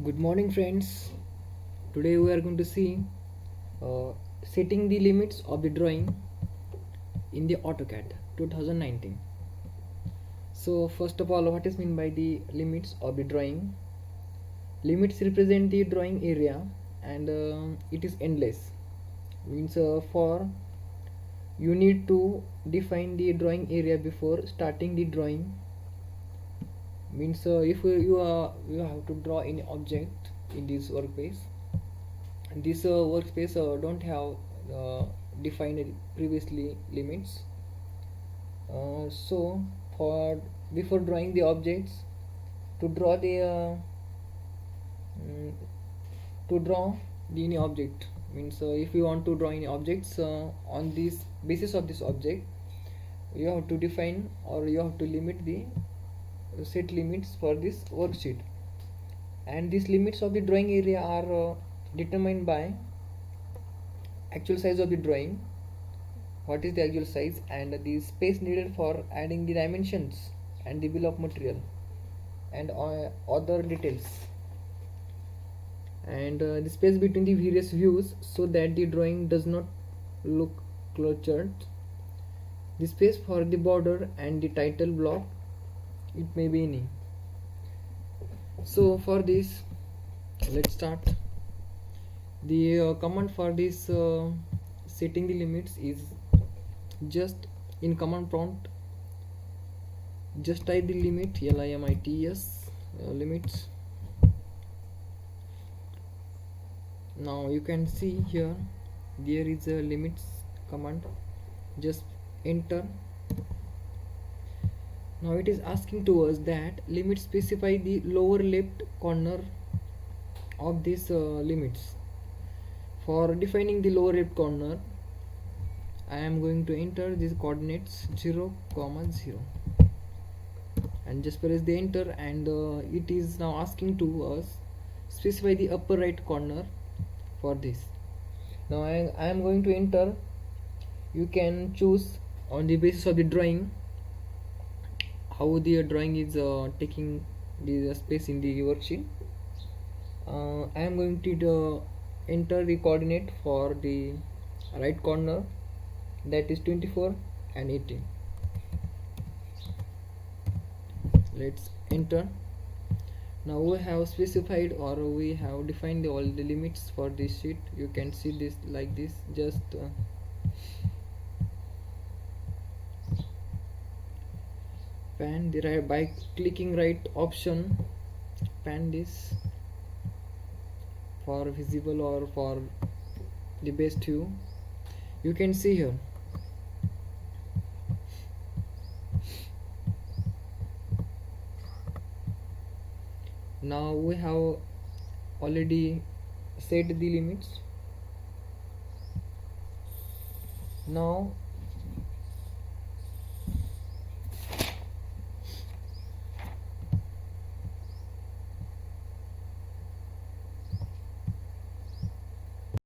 Good morning, friends. Today we are going to see uh, setting the limits of the drawing in the AutoCAD 2019. So, first of all, what is meant by the limits of the drawing? Limits represent the drawing area, and it is endless. Means for you need to define the drawing area before starting the drawing. Means if you have to draw any object in this workspace, this workspace don't have defined previously limits, so for before drawing the objects, to draw the mm, to draw the any object, means if you want to draw any objects on this basis of this object, you have to define or you have to limit the set limits for this worksheet. And these limits of the drawing area are determined by actual size of the drawing, what is the actual size, and the space needed for adding the dimensions and the bill of material and other details, and the space between the various views so that the drawing does not look cluttered, the space for the border and the title block, it may be any. So for this, let's start. The command for this setting the limits is just in command prompt, just type the limit, limits, limits. Now you can see here there is a limits command, just enter. Now it is asking to us that limit specify the lower left corner of this limits. For defining the lower left corner, I am going to enter these coordinates 0, 0, and just press the enter, and it is now asking to us specify the upper right corner for this. Now I am going to enter. You can choose on the basis of the drawing how the drawing is taking the space in the worksheet. I am going to enter the coordinate for the right corner, that is 24 and 18. Let's enter. Now we have specified or we have defined all the limits for this sheet. You can see this like this, just pan the right by clicking right option, pan this for visible or for the best view. You can see here now we have already set the limits. Now